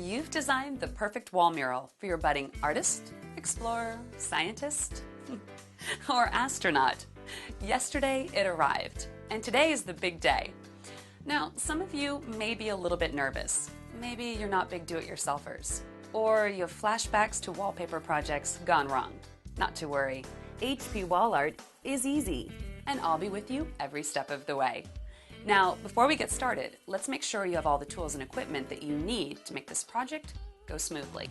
You've designed the perfect wall mural for your budding artist, explorer, scientist, or astronaut. Yesterday it arrived, and today is the big day. Now, some of you may be a little bit nervous. Maybe you're not big do-it-yourselfers, or you have flashbacks to wallpaper projects gone wrong. Not to worry, HP Wall Art is easy, and I'll be with you every step of the way. Now, before we get started, let's make sure you have all the tools and equipment that you need to make this project go smoothly.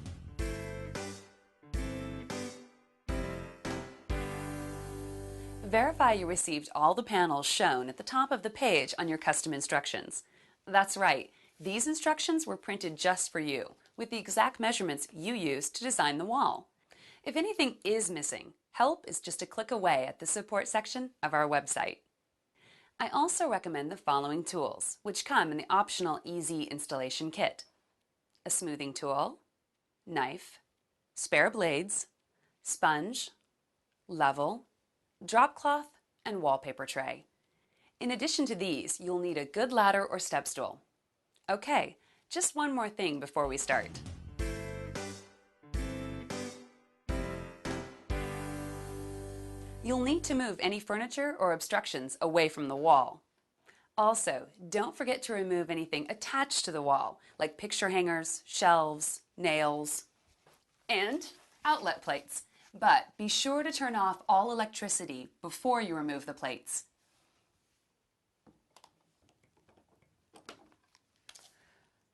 Verify you received all the panels shown at the top of the page on your custom instructions. That's right, these instructions were printed just for you, with the exact measurements you used to design the wall. If anything is missing, help is just a click away at the support section of our website. I also recommend the following tools, which come in the optional Easy Installation Kit: a smoothing tool, knife, spare blades, sponge, level, drop cloth, and wallpaper tray. In addition to these, you'll need a good ladder or step stool. Okay, just one more thing before we start. You'll need to move any furniture or obstructions away from the wall. Also, don't forget to remove anything attached to the wall, like picture hangers, shelves, nails, and outlet plates. But be sure to turn off all electricity before you remove the plates.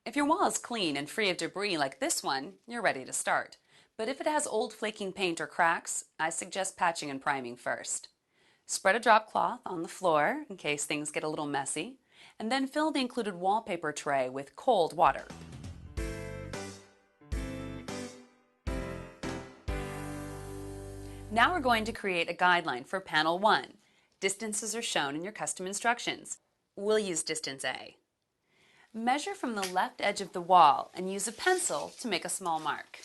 If your wall is clean and free of debris like this one, you're ready to start. But if it has old flaking paint or cracks, I suggest patching and priming first. Spread a drop cloth on the floor in case things get a little messy, and then fill the included wallpaper tray with cold water. Now we're going to create a guideline for panel 1. Distances are shown in your custom instructions. We'll use distance A. Measure from the left edge of the wall and use a pencil to make a small mark.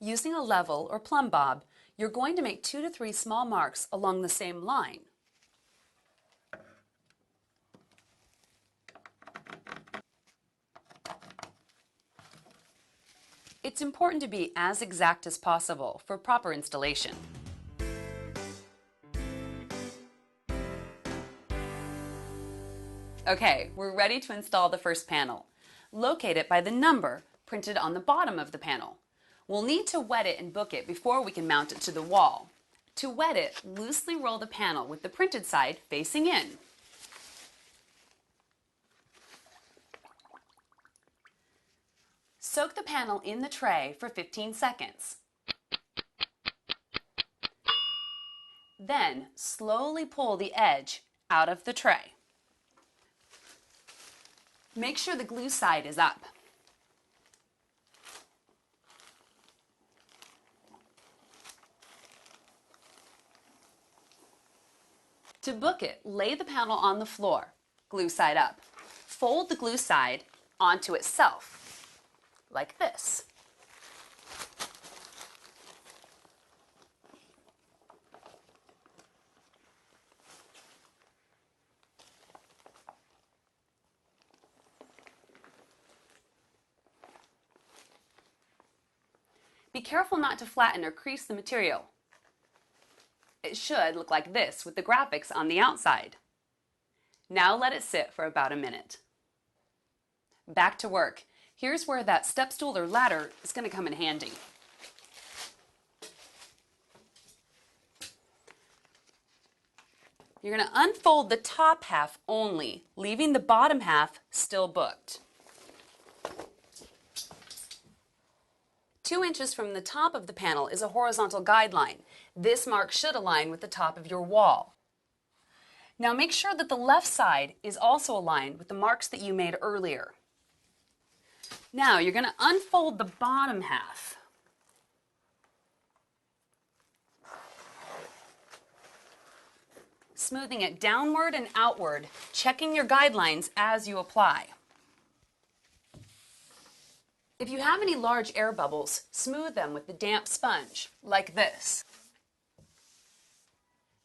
Using a level or plumb bob, you're going to make 2 to 3 small marks along the same line. It's important to be as exact as possible for proper installation. Okay, we're ready to install the first panel. Locate it by the number printed on the bottom of the panel. We'll need to wet it and book it before we can mount it to the wall. To wet it, loosely roll the panel with the printed side facing in. Soak the panel in the tray for 15 seconds. Then slowly pull the edge out of the tray. Make sure the glue side is up. To book it, lay the panel on the floor, glue side up. Fold the glue side onto itself, like this. Be careful not to flatten or crease the material. It should look like this with the graphics on the outside. Now let it sit for about a minute. Back to work. Here's where that step stool or ladder is going to come in handy. You're going to unfold the top half only, leaving the bottom half still booked. 2 inches from the top of the panel is a horizontal guideline. This mark should align with the top of your wall. Now make sure that the left side is also aligned with the marks that you made earlier. Now you're going to unfold the bottom half. Smoothing it downward and outward, checking your guidelines as you apply. If you have any large air bubbles, smooth them with the damp sponge, like this.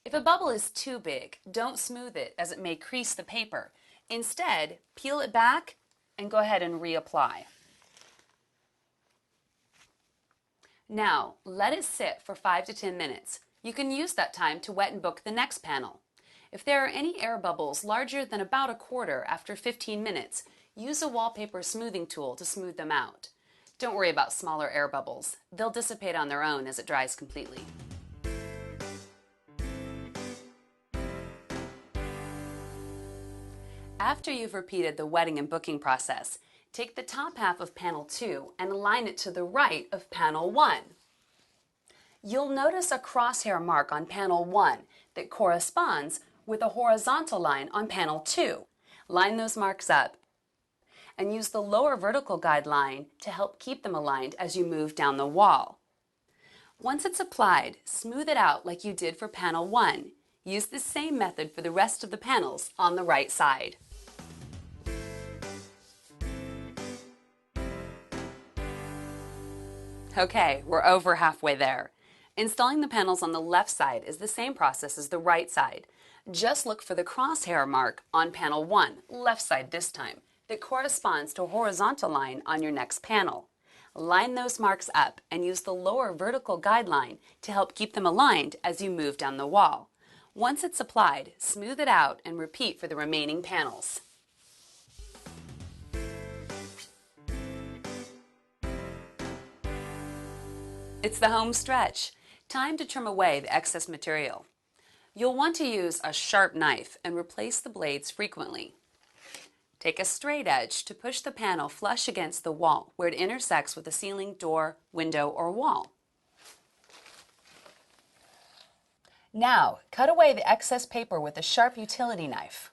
If a bubble is too big, don't smooth it as it may crease the paper. Instead, peel it back and go ahead and reapply. Now, let it sit for 5 to 10 minutes. You can use that time to wet and book the next panel. If there are any air bubbles larger than about a quarter after 15 minutes, use a wallpaper smoothing tool to smooth them out. Don't worry about smaller air bubbles. They'll dissipate on their own as it dries completely. After you've repeated the wetting and booking process, take the top half of panel 2 and align it to the right of panel 1. You'll notice a crosshair mark on panel 1 that corresponds with a horizontal line on panel 2. Line those marks up and use the lower vertical guideline to help keep them aligned as you move down the wall. Once it's applied, smooth it out like you did for panel 1. Use the same method for the rest of the panels on the right side. Okay, we're over halfway there. Installing the panels on the left side is the same process as the right side. Just look for the crosshair mark on panel 1, left side this time, that corresponds to a horizontal line on your next panel. Line those marks up and use the lower vertical guideline to help keep them aligned as you move down the wall. Once it's applied, smooth it out and repeat for the remaining panels. It's the home stretch. Time to trim away the excess material. You'll want to use a sharp knife and replace the blades frequently. Take a straight edge to push the panel flush against the wall where it intersects with a ceiling, door, window, or wall. Now, cut away the excess paper with a sharp utility knife.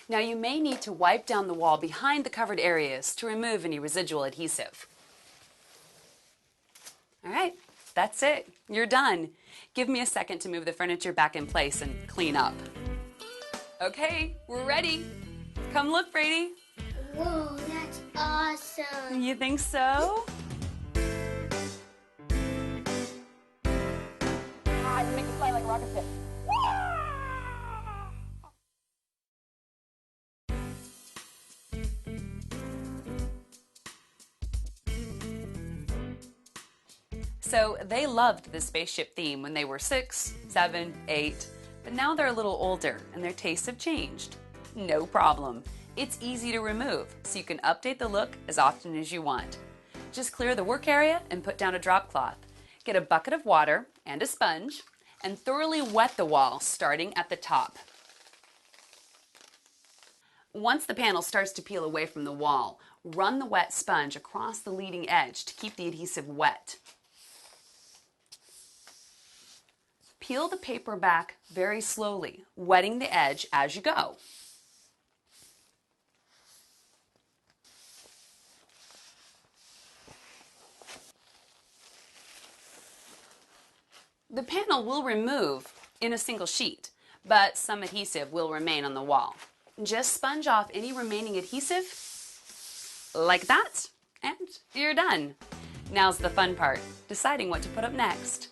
Now you may need to wipe down the wall behind the covered areas to remove any residual adhesive. All right, that's it. You're done. Give me a second to move the furniture back in place and clean up. Okay, we're ready. Come look, Brady. Whoa, that's awesome. You think so? You make me fly like a rocket ship. So they loved the spaceship theme when they were 6, 7, 8, but now they're a little older and their tastes have changed. No problem. It's easy to remove, so you can update the look as often as you want. Just clear the work area and put down a drop cloth. Get a bucket of water and a sponge and thoroughly wet the wall starting at the top. Once the panel starts to peel away from the wall, run the wet sponge across the leading edge to keep the adhesive wet. Peel the paper back very slowly, wetting the edge as you go. The panel will remove in a single sheet, but some adhesive will remain on the wall. Just sponge off any remaining adhesive, like that, and you're done. Now's the fun part, deciding what to put up next.